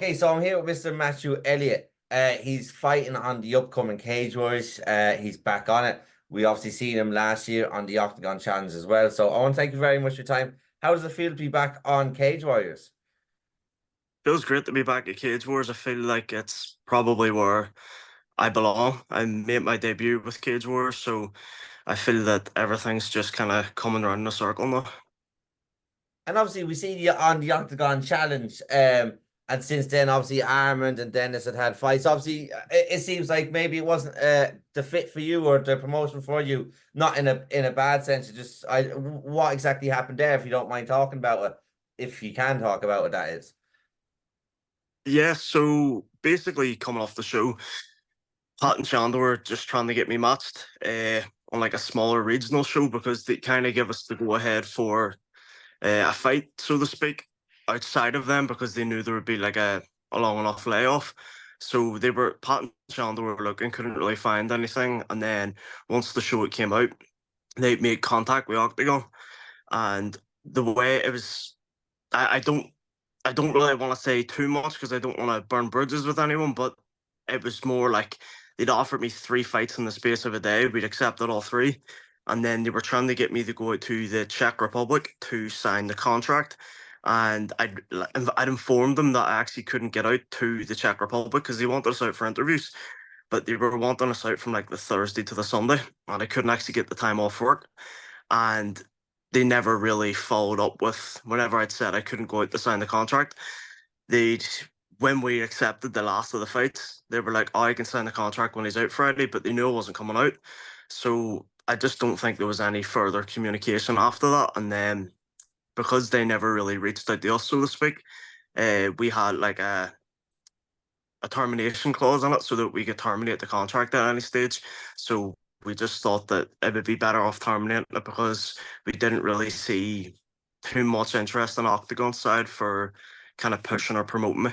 Okay, so I'm here with Mr. Matthew Elliot. He's fighting on the upcoming Cage Wars. He's back on it. We obviously seen him last year on the Octagon Challenge as well. So I want to thank you very much for your time. How does it feel to be back on Cage Warriors? Feels great to be back at Cage Wars. I feel like it's probably where I belong. I made my debut with Cage Wars, so I feel that everything's just kind of coming around in a circle now. And obviously we seen you on the Octagon Challenge. And since then, obviously Armand and Dennis had fights. Obviously, it seems like maybe it wasn't the fit for you or the promotion for you. Not in a bad sense. What exactly happened there? If you don't mind talking about it, if you can talk about it, that is. Yeah, so basically coming off the show, Pat and Shanda were just trying to get me matched on like a smaller regional show because they kind of give us the go ahead for a fight, so to speak, outside of them because they knew there would be like a long enough layoff. So they were Pat and Shanda were looking, couldn't really find anything, and then once the show it came out, they made contact with Octagon, and the way it was, I don't I don't really want to say too much because I don't want to burn bridges with anyone, but it was more like they'd offered me three fights in the space of a day. We'd accepted all three. And then they were trying to get me to go out to the Czech Republic to sign the contract. And I'd informed them that I actually couldn't get out to the Czech Republic because they wanted us out for interviews, but they were wanting us out from like the Thursday to the Sunday, and I couldn't actually get the time off work. And they never really followed up with whenever I'd said I couldn't go out to sign the contract. They'd When we accepted the last of the fights, they were like, "Oh, I can sign the contract when he's out Friday," but they knew I wasn't coming out. So I just don't think there was any further communication after that. And then because they never really reached out to us, so to speak, we had like a termination clause in it so that we could terminate the contract at any stage. So we just thought that it would be better off terminating it because we didn't really see too much interest on Octagon side for kind of pushing or promoting me.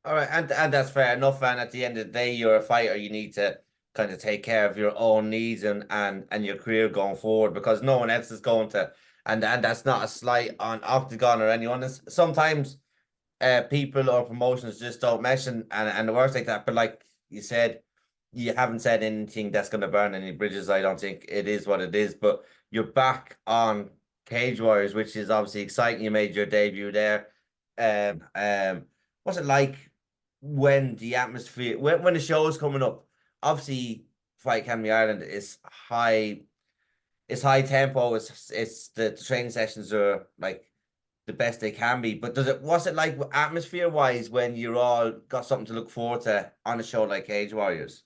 All right, and that's fair enough. And at the end of the day, you're a fighter. You need to kind of take care of your own needs and your career going forward because no one else is going to. And that's not a slight on Octagon or anyone. Sometimes people or promotions just don't mesh and it works like that. But like you said, you haven't said anything that's going to burn any bridges. I don't think it is what it is. But you're back on Cage Warriors, which is obviously exciting. You made your debut there. Um, um, what's it like when the atmosphere when the show is coming up? Obviously, Fight Academy Ireland is high. It's high tempo. It's the training sessions are like the best they can be. But what's it like atmosphere wise when you're all got something to look forward to on a show like Cage Warriors?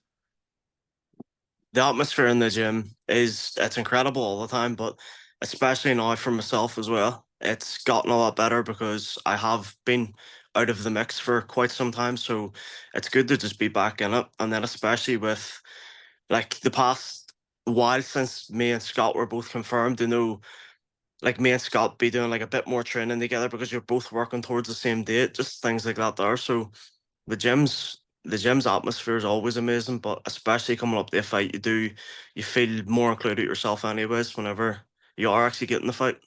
The atmosphere in the gym is it's incredible all the time, but especially now for myself as well. It's gotten a lot better because I have been out of the mix for quite some time. So it's good to just be back in it. And then especially with like the past while since me and Scott were both confirmed, like me and Scott be doing like a bit more training together because you're both working towards the same date, just things like that there. So the gym's atmosphere is always amazing, but especially coming up to a fight, you feel more included yourself anyways whenever you are actually getting the fight.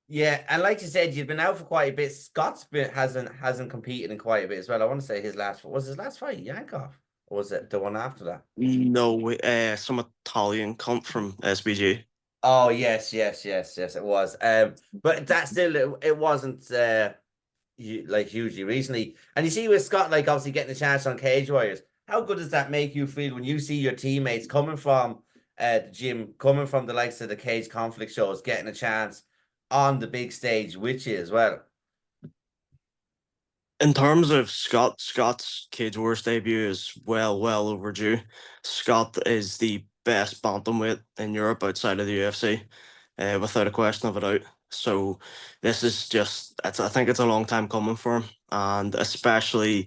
Yeah, and like you said, you've been out for quite a bit. Scott's been hasn't competed in quite a bit as well. I want to say his last fight Yankov, or was it the one after that? No, some Italian cunt from SBG. Oh yes, it was. But that still it wasn't like hugely recently. And you see with Scott, like obviously getting a chance on Cage Warriors, how good does that make you feel when you see your teammates coming from the gym, coming from the likes of the Cage Conflict shows, getting a chance on the big stage with you as well? In terms of Scott's Cage Wars debut is well overdue. Scott is the best bantamweight in Europe outside of the UFC, without a question of a doubt. So this is I think it's a long time coming for him, and especially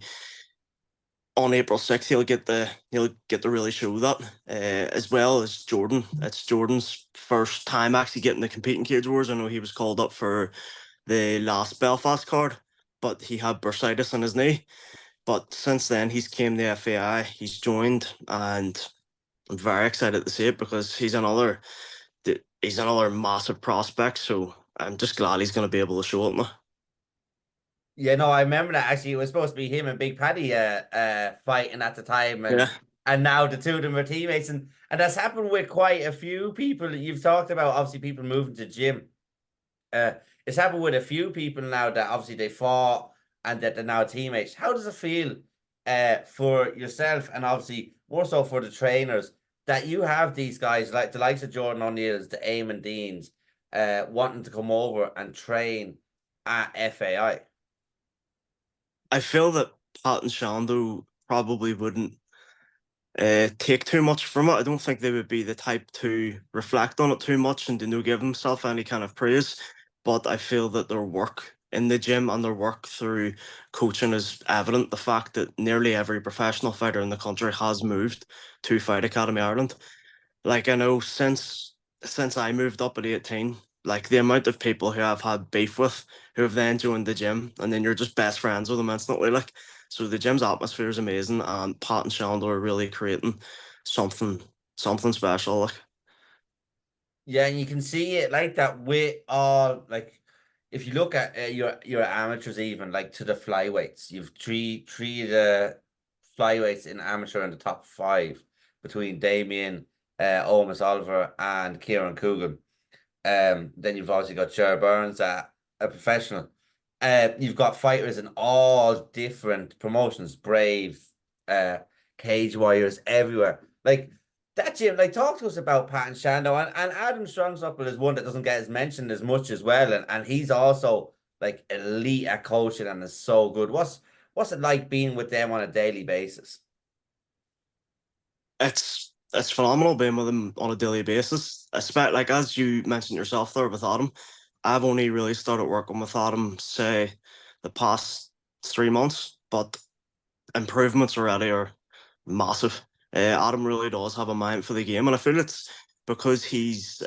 on April 6th, he'll get to really show that, as well as Jordan. It's Jordan's first time actually getting to compete in Cage Wars. I know he was called up for the last Belfast card, but he had bursitis in his knee. But since then, he's came to FAI, he's joined, and I'm very excited to see it because he's another massive prospect. So I'm just glad he's going to be able to show it now. Yeah, no, I remember that actually. It was supposed to be him and Big Paddy fighting at the time, Yeah. and now the two of them are teammates, and that's happened with quite a few people that you've talked about. Obviously, people moving to gym. Uh, it's happened with a few people now that obviously they fought and that they're now teammates. How does it feel for yourself and obviously more so for the trainers that you have these guys like the likes of Jordan O'Neill's, the Eamon Deans, wanting to come over and train at FAI? I feel that Pat and Shando probably wouldn't take too much from it. I don't think they would be the type to reflect on it too much and to no give themselves any kind of praise. But I feel that their work in the gym and their work through coaching is evident. The fact that nearly every professional fighter in the country has moved to Fight Academy Ireland. Like I know since I moved up at 18, like the amount of people who I've had beef with who have then joined the gym and then you're just best friends with them instantly. Like so the gym's atmosphere is amazing and Pat and Shanda are really creating something something special. Like Yeah, and you can see it like that with all like if you look at your amateurs even like to the flyweights, you've three of the flyweights in amateur in the top five between Damien, Omis Oliver, and Kieran Coogan. Then you've obviously got Cher Burns, a professional. You've got fighters in all different promotions, Brave, uh, Cage Warriors, everywhere. Like that gym, like talk to us about Pat and Shando and Adam Strongsuppel is one that doesn't get as mentioned as much as well, and he's also like elite at coaching and is so good. What's it like being with them on a daily basis? it's phenomenal being with them on a daily basis. Especially like as you mentioned yourself there with Adam, I've only really started working with Adam say the past 3 months, but improvements already are massive. Adam really does have a mind for the game, and I feel it's because he's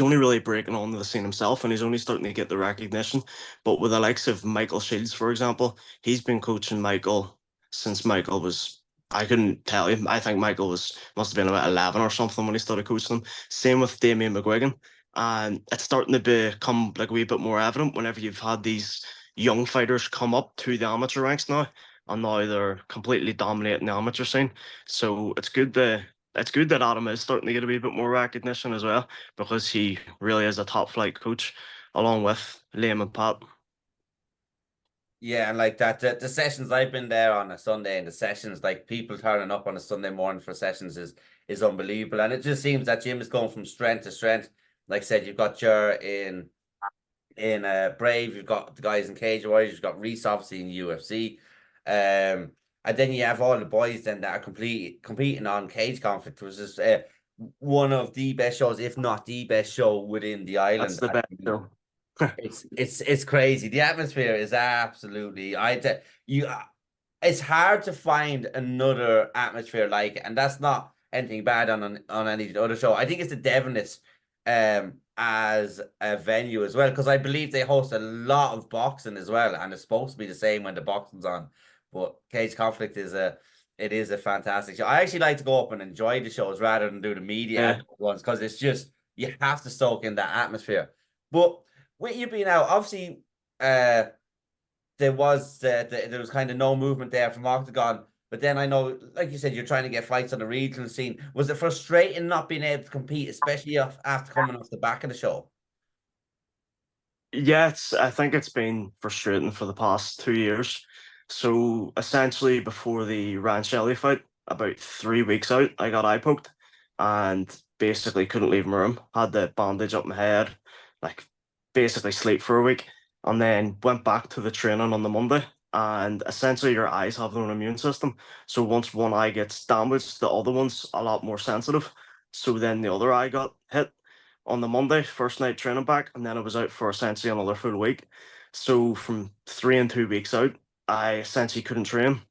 only really breaking onto the scene himself and he's only starting to get the recognition. But with the likes of Michael Shields, for example, he's been coaching Michael since Michael was I couldn't tell you. I think Michael was must have been about 11 or something when he started coaching him. Same with Damien McGuigan. And it's starting to become like a wee bit more evident whenever you've had these young fighters come up to the amateur ranks now. And now they're completely dominating the amateur scene. So it's good that Adam is starting to get a wee bit more recognition as well because he really is a top flight coach, along with Liam and Pat. Yeah, and like that, the sessions I've been there on a Sunday, and the sessions like people turning up on a Sunday morning for sessions is unbelievable, and it just seems that gym is going from strength to strength. Like I said, you've got Jer in Brave, you've got the guys in Cage Warriors, you've got Reese obviously in UFC, and then you have all the boys then that are competing on Cage Conflict, which is one of the best shows, if not the best show within the That's island. the best show. It's crazy. The atmosphere is absolutely. You. It's hard to find another atmosphere like it, and that's not anything bad on any other show. I think it's the Devonness as a venue as well because I believe they host a lot of boxing as well, and it's supposed to be the same when the boxing's on. But Cage Conflict is a fantastic show. I actually like to go up and enjoy the shows rather than do the media Yeah. ones because it's just you have to soak in that atmosphere. But with you being out, obviously, there was kind of no movement there from Octagon. But then I know, like you said, you're trying to get fights on the regional scene. Was it frustrating not being able to compete, especially after coming off the back of the show? Yeah, I think it's been frustrating for the past 2 years. So essentially, before the Ryan Shelley fight, about 3 weeks out, I got eye poked and basically couldn't leave my room. Had the bandage up my head, like basically sleep for a week, and then went back to the training on the Monday. And essentially, your eyes have their own immune system. So once one eye gets damaged, the other one's a lot more sensitive. So then the other eye got hit on the Monday, first night training back, and then I was out for essentially another full week. So from 3 and 2 weeks out, I essentially couldn't train.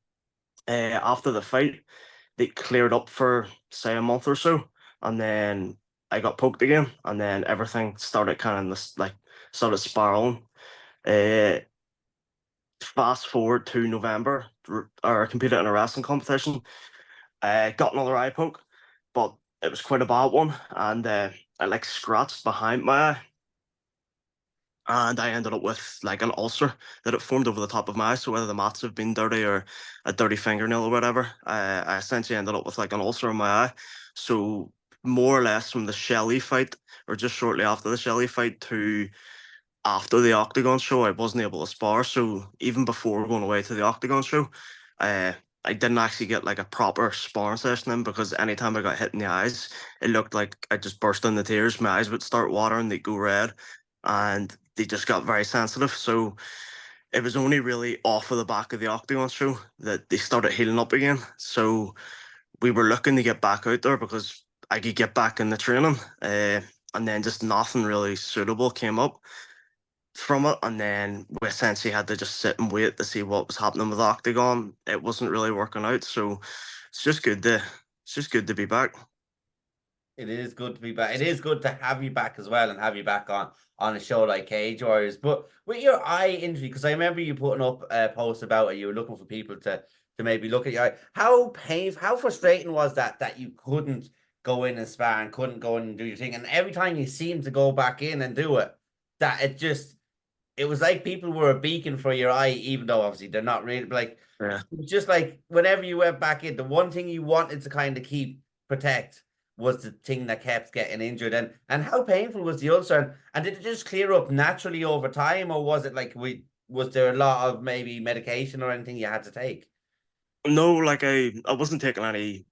After the fight, they cleared up for say a month or so, and then I got poked again, and then everything started kind of this like started spiraling. Uh, Fast forward to November, or I competed in a wrestling competition. Got another eye poke, but it was quite a bad one, and I like scratched behind my eye and I ended up with like an ulcer that it formed over the top of my eye. So whether the mats have been dirty or a dirty fingernail or whatever, I essentially ended up with like an ulcer in my eye. So more or less from the Shelley fight, or just shortly after the Shelley fight to after the Octagon show, I wasn't able to spar. So even before going away to the Octagon show, uh, I didn't actually get like a proper sparring session in, because anytime I got hit in the eyes, it looked like I just burst into tears. My eyes would start watering, they'd go red, and they just got very sensitive. So it was only really off of the back of the Octagon show that they started healing up again. So we were looking to get back out there because I could get back in the training, and then just nothing really suitable came up from it, and then we essentially had to just sit and wait to see what was happening with Octagon. It wasn't really working out, so it's just good to be back. It is good to be back. It is good to have you back as well and have you back on a show like Cage Warriors. But with your eye injury, because I remember you putting up a post about it, you were looking for people to maybe look at your eye. How painful, how frustrating was that you couldn't go in and spar and couldn't go in and do your thing, and every time you seemed to go back in and do it, that it was like people were a beacon for your eye, even though obviously they're not really, but like Yeah. just like whenever you went back in, the one thing you wanted to kind of keep protect was the thing that kept getting injured. And how painful was the ulcer? And did it just clear up naturally over time, or was it like was there a lot of maybe medication or anything you had to take? No, like I wasn't taking any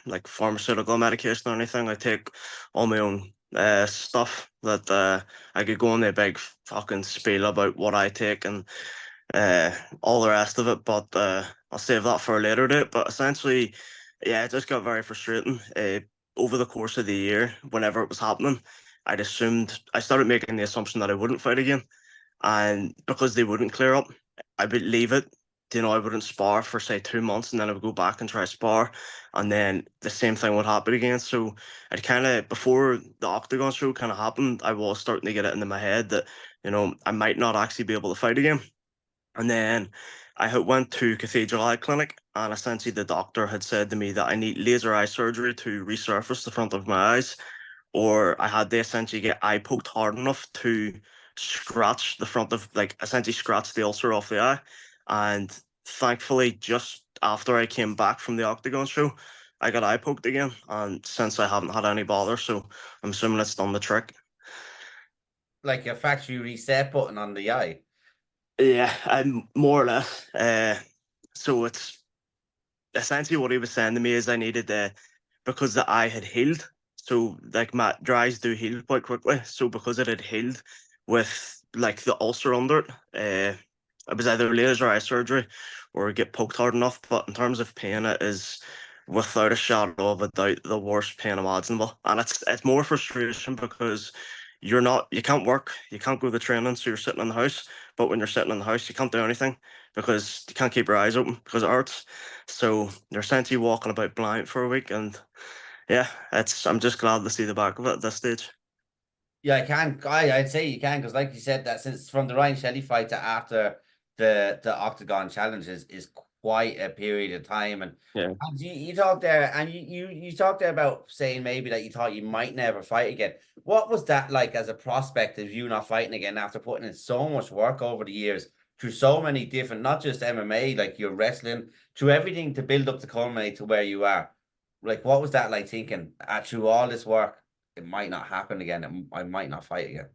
like pharmaceutical medication or anything. I take all my own stuff that I could go on a big fucking spiel about what I take and uh all the rest of it, but I'll save that for a later date. But essentially, yeah, it just got very frustrating. Over the course of the year, whenever it was happening, I started making the assumption that I wouldn't fight again, and because they wouldn't clear up, I would leave it. I wouldn't spar for say 2 months, and then I would go back and try to spar, and then the same thing would happen again. So I'd kind of, before the Octagon show kind of happened, I was starting to get it into my head that I might not actually be able to fight again. And then I had went to Cathedral Eye Clinic, and essentially the doctor had said to me that I need laser eye surgery to resurface the front of my eyes, or I had to essentially get eye poked hard enough to scratch the front of, like, essentially scratch the ulcer off the eye. And thankfully, just after I came back from the Octagon show, I got eye poked again, and since I haven't had any bother, so I'm assuming it's done the trick. Like a factory reset button on the eye? Yeah, I'm more or less. So it's essentially what he was saying to me is I needed because the eye had healed. So like my dry eyes do heal quite quickly. So because it had healed with like the ulcer under it, it was either laser eye surgery or get poked hard enough. But in terms of pain, it is without a shadow of a doubt the worst pain imaginable. And it's more frustration because you can't work, you can't go to the training, so you're sitting in the house. But when you're sitting in the house, you can't do anything because you can't keep your eyes open because it hurts. So they're essentially walking about blind for a week, and yeah, I'm just glad to see the back of it at this stage. Yeah, I can. I'd say you can because, like you said, that since from the Ryan Shelley fight to after the Octagon challenge is quite a period of time. Yeah. And you talked there, and you talked there about saying maybe that you thought you might never fight again. What was that like as a prospect of you not fighting again after putting in so much work over the years through so many different, not just MMA, like your wrestling, through everything to build up to culminate to where you are? Like, what was that like thinking through all this work? It might not happen again. I might not fight again.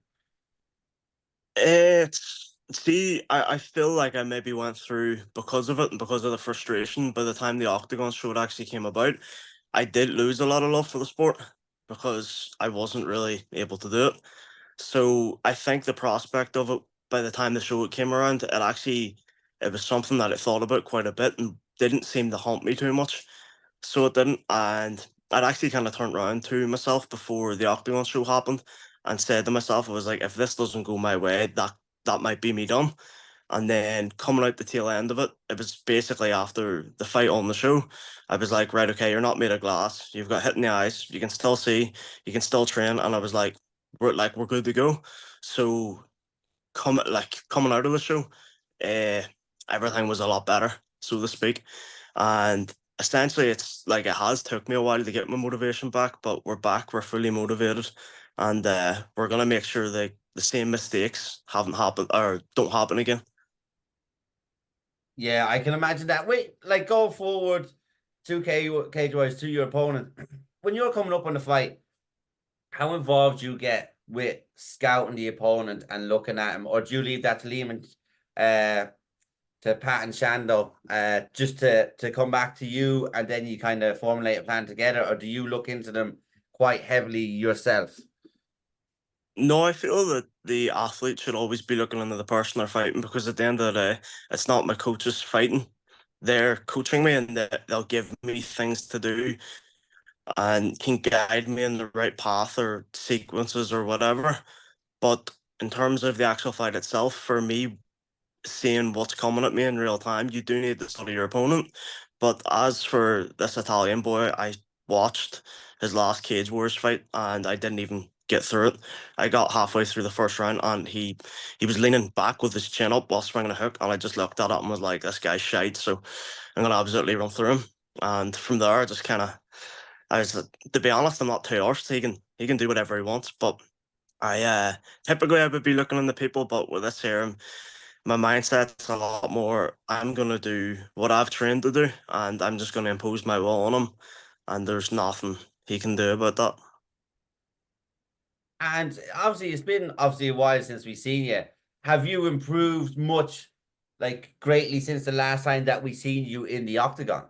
See, I feel like I maybe went through because of it and because of the frustration. By the time the Octagon show actually came about, I did lose a lot of love for the sport because I wasn't really able to do it. So I think the prospect of it, by the time the show came around, it was something that I thought about quite a bit and didn't seem to haunt me too much. So it didn't, and I'd actually kind of turned around to myself before the Octagon show happened and said to myself, I was like, if this doesn't go my way, that might be me done. And then coming out the tail end of it, it was basically after the fight on the show. I was like, right, okay, you're not made of glass. You've got hit in the eyes. You can still see. You can still train. And I was like, we're good to go. So coming out of the show, uh, everything was a lot better, so to speak. And essentially, it's like it has took me a while to get my motivation back, but we're back. We're fully motivated, and we're gonna make sure that the same mistakes haven't happened or don't happen again. Yeah, I can imagine that. Wait, like go forward cage wise to your opponent. When you're coming up on the fight, how involved do you get with scouting the opponent and looking at him, or do you leave that to Liam and to Pat and Shando, just to come back to you, and then you kind of formulate a plan together, or do you look into them quite heavily yourself? No, I feel that the athlete should always be looking into the person they're fighting, because at the end of the day, it's not my coaches fighting. They're coaching me, and they'll give me things to do and can guide me in the right path or sequences or whatever. But in terms of the actual fight itself, for me, seeing what's coming at me in real time, you do need to study your opponent. But as for this Italian boy, I watched his last Cage Wars fight and I didn't even get through it. I got halfway through the first round and he was leaning back with his chin up while swinging a hook, and I just looked at it and was like, this guy's shite, so I'm gonna absolutely run through him. And from there, I just kind of, I was, to be honest, I'm not too arsed. He can do whatever he wants, but typically I would be looking into people, but with this here, my mindset's a lot more, I'm gonna do what I've trained to do, and I'm just gonna impose my will on him, and there's nothing he can do about that. And obviously, it's been obviously a while since we've seen you. Have you improved much, like greatly, since the last time that we seen you in the Octagon?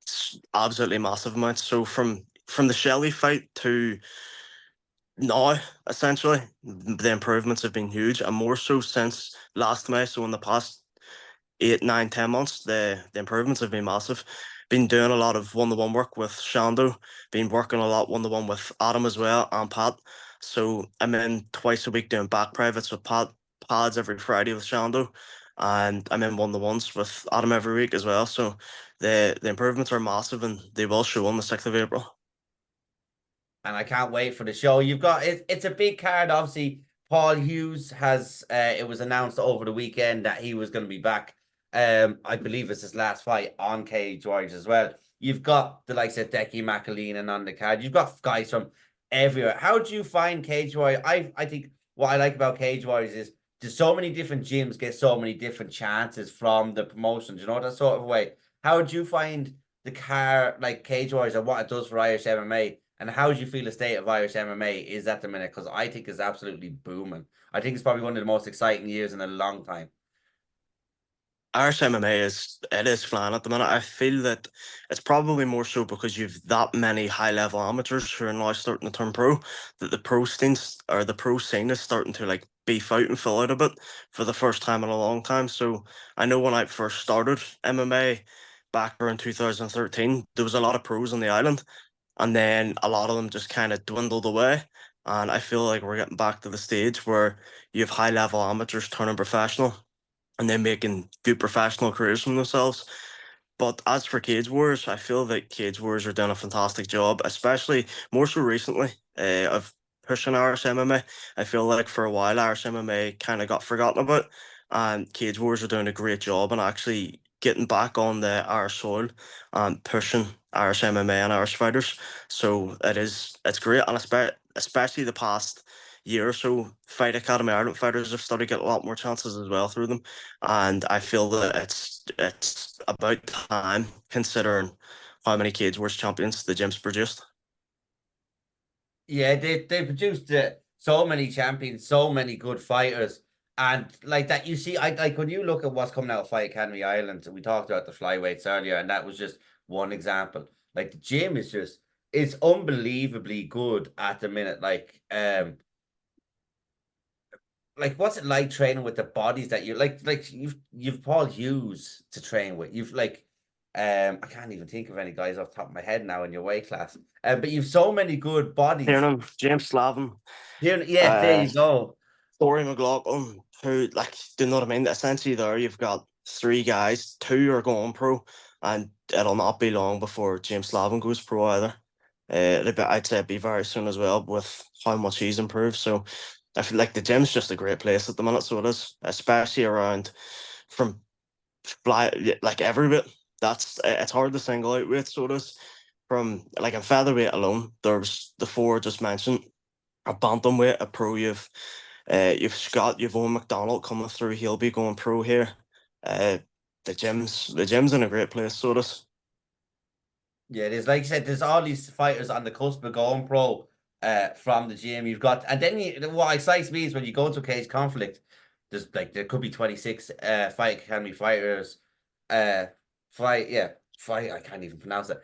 It's absolutely massive amounts. So from the Shelley fight to now, essentially, the improvements have been huge, and more so since last May. So in the past 8, 9, 10 months, the improvements have been massive. Been doing a lot of one-to-one work with Shando, been working a lot one-to-one with Adam as well and Pat. So I'm in twice a week doing back privates with Pat, pads every Friday with Shando, and I'm in one-to-ones with Adam every week as well. So the improvements are massive, and they will show on the 6th of April. And I can't wait for the show. You've got it's a big card. Obviously, Paul Hughes has it was announced over the weekend that he was going to be back. I believe it's his last fight on Cage Warriors as well. You've got the likes of Decky McAleen on the card. You've got guys from everywhere. How do you find Cage Warrior? I think what I like about Cage Warriors is there's so many different gyms get so many different chances from the promotions, you know, that sort of way. How do you find the car like Cage Warriors and what it does for Irish MMA? And how do you feel the state of Irish MMA is at the minute? Because I think it's absolutely booming. I think it's probably one of the most exciting years in a long time. Irish MMA is flying at the minute. I feel that it's probably more so because you've that many high level amateurs who are now starting to turn pro, that the pro scene is starting to like beef out and fill out a bit for the first time in a long time. So I know when I first started MMA back around 2013, there was a lot of pros on the island, and then a lot of them just kind of dwindled away. And I feel like we're getting back to the stage where you have high level amateurs turning professional and then making good professional careers from themselves. But as for Cage Wars, I feel that Cage Wars are doing a fantastic job, especially more so recently of pushing Irish MMA. I feel like for a while Irish MMA kind of got forgotten about, and Cage Wars are doing a great job and actually getting back on the Irish soil and pushing Irish MMA and Irish fighters. So it's great, and especially the past year or so, Fight Academy Ireland fighters have started to get a lot more chances as well through them, and I feel that it's about time considering how many Cage Wars champions the gym's produced. Yeah, they produced so many champions, so many good fighters, and like that. You see, I like when you look at what's coming out of Fight Academy Ireland. We talked about the flyweights earlier, and that was just one example. Like the gym is just it's unbelievably good at the minute. Like what's it like training with the bodies that you like you've Paul Hughes to train with. You've like I can't even think of any guys off the top of my head now in your weight class. But you've so many good bodies. Kieran, James Slavin, Here, yeah, there uh, you go. Corey McLaughlin, who, like, do you know what I mean? Essentially, there you've got three guys, two are going pro, and it'll not be long before James Slavin goes pro either. I'd say it'd be very soon as well with how much he's improved. So I feel like the gym's just a great place at the minute. So it is, especially around from like every bit. It's hard to single out with. So it is from like in featherweight alone. There's the four just mentioned. a bantamweight, a pro. You've Scott, you've Owen McDonald coming through. He'll be going pro here. Uh, the gym's in a great place. So it is. Yeah, it is. Like you said, there's all these fighters on the cusp of going pro from the gym. You've got, and then what excites me is when you go into a cage conflict, there could be 26 fight academy fighters. Uh fight, I can't even pronounce it.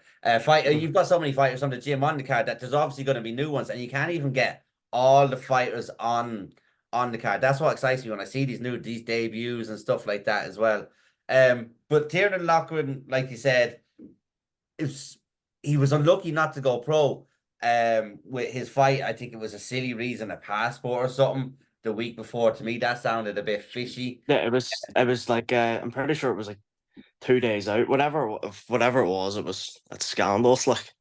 You've got so many fighters on the gym on the card that there's obviously going to be new ones, and you can't even get all the fighters on the card. That's what excites me when I see these debuts and stuff like that as well. But Tiernan Loughlin, like you said, it's he was unlucky not to go pro with his fight. I think it was a silly reason, a passport or something the week before. To me, that sounded a bit fishy. Yeah, it was like I'm pretty sure it was like 2 days out, whatever it was. It's scandalous. Like,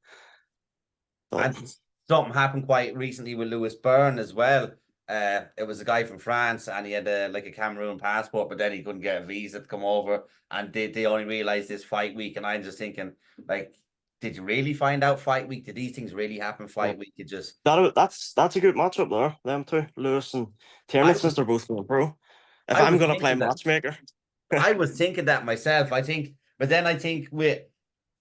but And something happened quite recently with Lewis Byrne as well. It was a guy from France, and he had a Cameroon passport, but then he couldn't get a visa to come over, and they only realized this fight week. And I'm just thinking, like, did you really find out fight week? Did these things really happen yeah, fight week? You just that's a good matchup there. Them two, Lewis and Tiernan, I since they're both going pro. If I I'm was gonna play thinking that matchmaker, I was thinking that myself. I think, but then I think with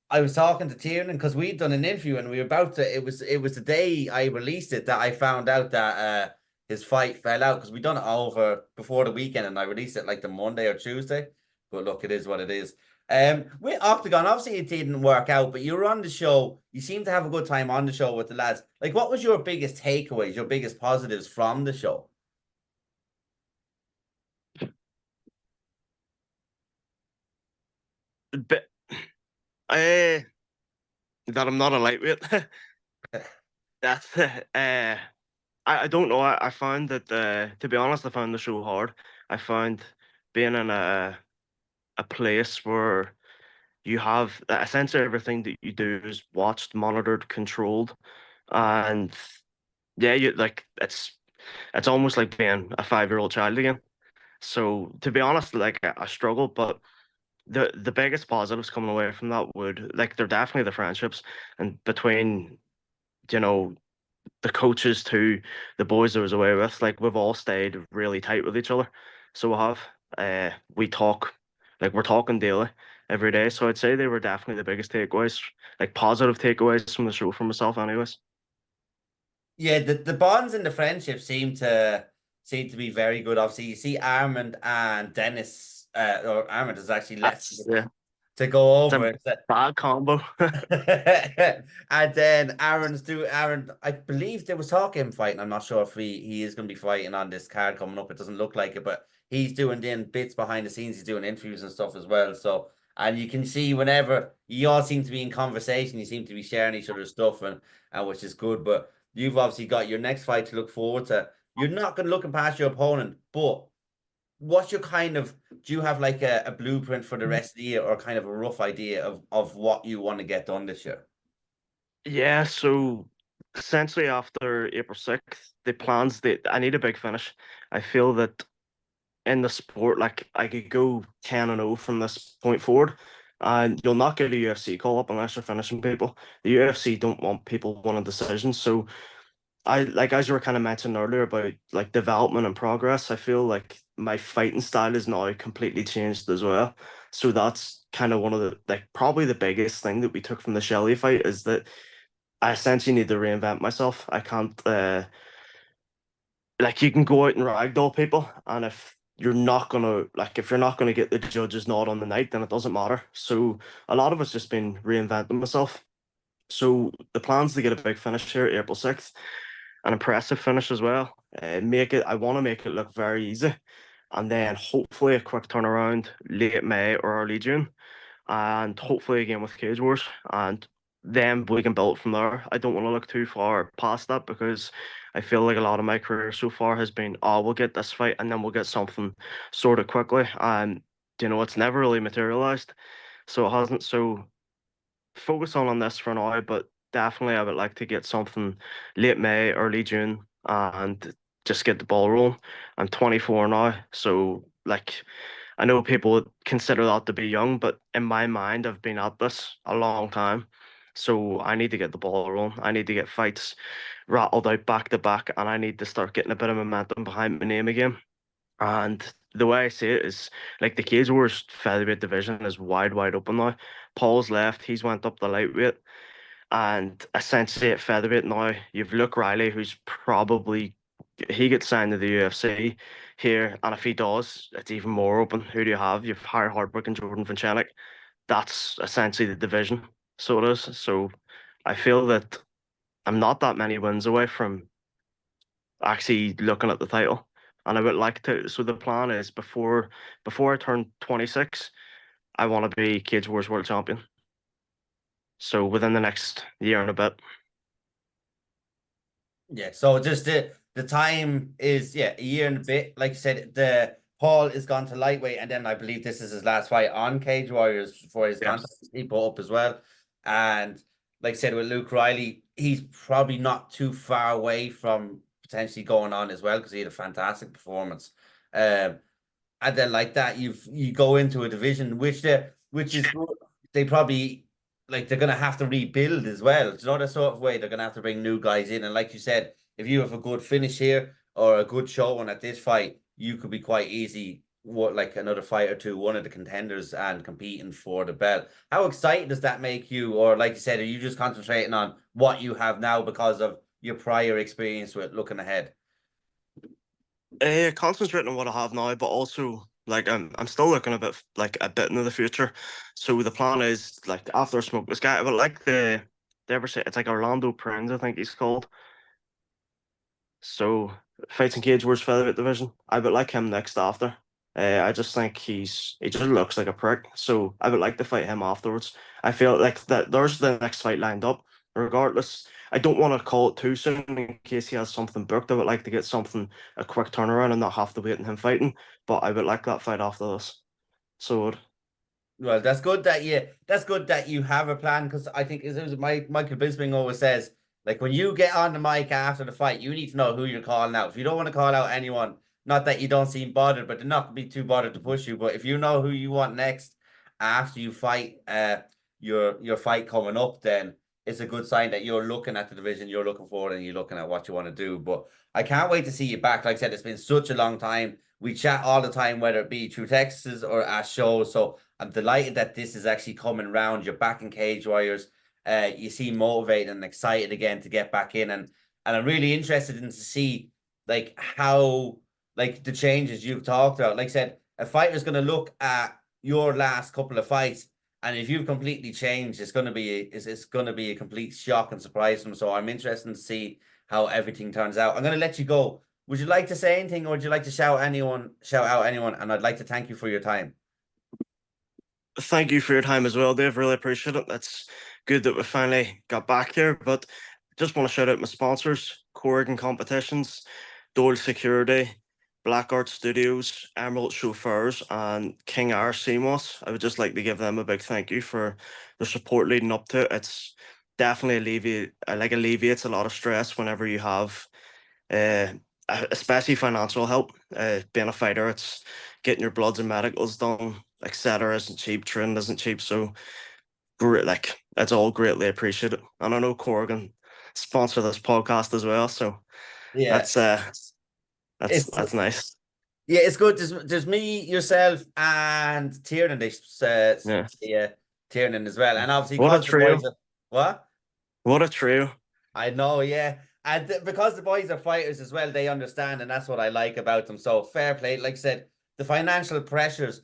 I was talking to Tiernan because we'd done an interview and we were about to. It was the day I released it that I found out that his fight fell out because we done it over before the weekend and I released it like the Monday or Tuesday. But look, it is what it is. With Octagon, obviously it didn't work out, but you were on the show. You seemed to have a good time on the show with the lads. Like, what was your biggest takeaways, your biggest positives from the show? but uh, that I'm not a lightweight. That's I don't know. I found that to be honest, I found the show hard. I found being in a place where you have essentially everything that you do is watched, monitored, controlled, and yeah, you like it's almost like being a 5-year-old child again. So to be honest, like I struggle, but the biggest positives coming away from that would like they're definitely the friendships and between you know the coaches to the boys I was away with, like we've all stayed really tight with each other. So we have. We talk like we're talking daily every day. So I'd say they were definitely the biggest takeaways, like positive takeaways from the show for myself, anyways. Yeah, the bonds and the friendships seem to be very good. Obviously, you see Armand and Dennis, or Armand has actually left That's yeah, to go it's a over. bad combo. And then Aaron, I believe there was talk of him fighting. I'm not sure if he is going to be fighting on this card coming up. It doesn't look like it, but he's doing then bits behind the scenes. He's doing interviews and stuff as well. So, and you can see whenever you all seem to be in conversation, you seem to be sharing each other's stuff, and which is good. But you've obviously got your next fight to look forward to. You're not going to looking past your opponent, but what's your kind of do you have like a blueprint for the rest of the year or kind of a rough idea of what you want to get done this year? Yeah, so essentially after April 6th, the plans that I need a big finish. I feel that in the sport, like I could go 10-0 from this point forward, and you'll not get a UFC call up unless you're finishing people. The UFC don't want people winning decisions. So I like as you were kind of mentioning earlier about like development and progress, I feel like my fighting style is now completely changed as well. So that's kind of one of the like probably the biggest thing that we took from the Shelley fight is that I essentially need to reinvent myself. I can't like you can go out and ragdoll people, and if you're not gonna get the judges nod on the night, then it doesn't matter. So a lot of it's just been reinventing myself. So the plans to get a big finish here, April 6th, an impressive finish as well. I want to make it look very easy, and then hopefully a quick turnaround late May or early June, and hopefully again with Cage Wars, and then we can build from there. I don't want to look too far past that because I feel like a lot of my career so far has been, oh, we'll get this fight and then we'll get something sort of quickly, and it's never really materialized, so it hasn't. So focus on this for now, but definitely I would like to get something late May, early June, and just get the ball rolling. I'm 24 now, so like I know people would consider that to be young, but in my mind, I've been at this a long time. So I need to get the ball rolling. I need to get fights rattled out back to back, and I need to start getting a bit of momentum behind my name again. And the way I see it is like the Cage Wars featherweight division is wide open now. Paul's left, he's went up the lightweight. And essentially at featherweight now, you've Luke Riley, who's probably he gets signed to the UFC here, and if he does, it's even more open. Who do you have? You've Harry Hardwick and Jordan Vincentic. That's essentially the division. So it is. So I feel that I'm not that many wins away from actually looking at the title. And I would like to. So the plan is before I turn 26, I want to be Cage Wars World Champion. So within the next year and a bit. Yeah, so just the time is a year and a bit. Like you said, the Paul is gone to lightweight, and then I believe this is his last fight on Cage Warriors before his contract Yes. he put up as well. And like I said, with Luke Riley, he's probably not too far away from potentially going on as well because he had a fantastic performance. Um, and then like that, you go into a division which is good. They probably like they're gonna have to rebuild as well. It's not a sort of way they're gonna have to bring new guys in. And like you said, if you have a good finish here or a good showing at this fight, you could be quite easy what like another fight or two, one of the contenders and competing for the belt. How excited does that make you? Or like you said, are you just concentrating on what you have now because of your prior experience with looking ahead? Concentrating on what I have now, but also like I'm still looking a bit into the future. So the plan is like after I smoke this guy, I would like the ever say it's like Orlando Prince, I think he's called. So fights and cage wars featherweight division. I would like him next after. I just think he just looks like a prick. So I would like to fight him afterwards. I feel like that there's the next fight lined up. Regardless, I don't want to call it too soon in case he has something booked. I would like to get something a quick turnaround and not have to wait on him fighting. But I would like that fight after this. So Well, that's good that you have a plan because I think it was Michael Bisping always says like when you get on the mic after the fight, you need to know who you're calling out. If you don't want to call out anyone, not that you don't seem bothered, but they're not gonna be too bothered to push you. But if you know who you want next after you fight your fight coming up, then it's a good sign that you're looking at the division, you're looking forward, and you're looking at what you want to do. But I can't wait to see you back. Like I said, it's been such a long time. We chat all the time, whether it be through texts or at shows. So I'm delighted that this is actually coming round. You're back in Cage Warriors. You seem motivated and excited again to get back in, and I'm really interested in to see like how like the changes you've talked about. Like I said, a fighter's going to look at your last couple of fights, and if you've completely changed, it's going to be a complete shock and surprise to them. So I'm interested to see how everything turns out. I'm going to let you go. Would you like to say anything, or would you like to shout out anyone? And I'd like to thank you for your time. thank you for your time as well, Dave. Really appreciate it. That's good that we finally got back here. But just want to shout out my sponsors, Corrigan Competitions, Dole Security, Black Art Studios, Emerald Chauffeurs, and King R CMOS. I would just like to give them a big thank you for their support leading up to it. It's definitely alleviates a lot of stress whenever you have uh especially financial help. Being a fighter, it's getting your bloods and medicals done, etc. isn't cheap, training isn't cheap. So great, like it's all greatly appreciated. And I know Corrigan sponsor this podcast as well. So Yeah, that's it's that's nice. yeah, it's good. There's me, yourself, and Tiernan. Yeah. Yeah, Tiernan as well, and obviously What a because the boys trio. are what What a trio. I know, yeah, and because the boys are fighters as well, they understand, and that's what I like about them. So fair play. Like I said, the financial pressures,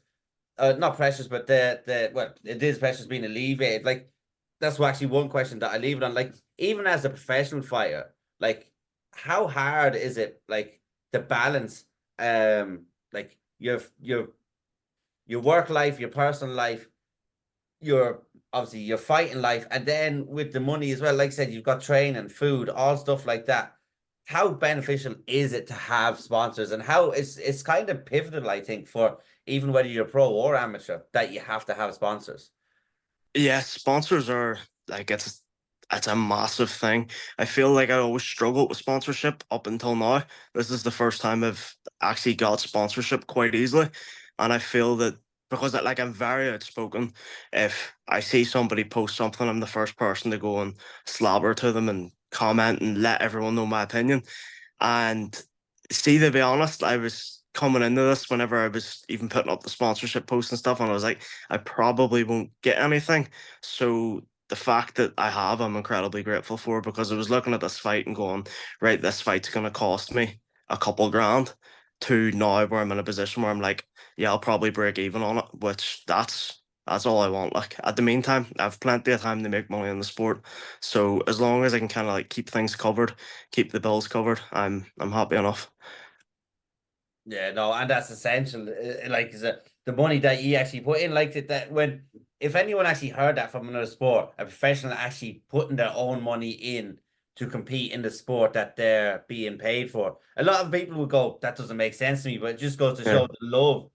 not pressures, but the well, it is pressures being alleviated. Like that's actually one question that I leave it on. Like even as a professional fighter, like how hard is it like the balance like your work life, your personal life, your obviously your fighting life, and then with the money as well. Like I said, you've got training, food, all stuff like that. How beneficial is it to have sponsors, and how it's kind of pivotal, I think, for even whether you're pro or amateur, that you have to have sponsors. Yeah, sponsors are like it's a massive thing. I feel like I always struggled with sponsorship up until now. This is the first time I've actually got sponsorship quite easily. And I feel that because like I'm very outspoken. If I see somebody post something, I'm the first person to go and slobber to them and comment and let everyone know my opinion. And see, to be honest, I was coming into this whenever I was even putting up the sponsorship posts and stuff, and I was like, I probably won't get anything. So the fact that I have, I'm incredibly grateful for, because I was looking at this fight and going, right, this fight's going to cost me a couple grand, to now where I'm in a position where I'm like, yeah, I'll probably break even on it, which that's all I want. Like at the meantime, I've plenty of time to make money in the sport. So as long as I can kind of like keep things covered, keep the bills covered, I'm happy enough. Yeah, no, and that's essential. Like, is it the money that you actually put in? Like that when if anyone actually heard that from another sport, a professional actually putting their own money in to compete in the sport that they're being paid for, a lot of people would go, "That doesn't make sense to me," but it just goes to Yeah. show the love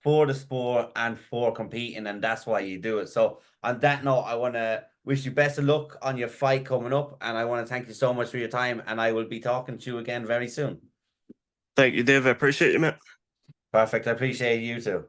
for the sport and for competing, and that's why you do it. So, on that note, I want to wish you best of luck on your fight coming up, and I want to thank you so much for your time. And I will be talking to you again very soon. Thank you, Dave. I appreciate you, mate. Perfect. I appreciate you too.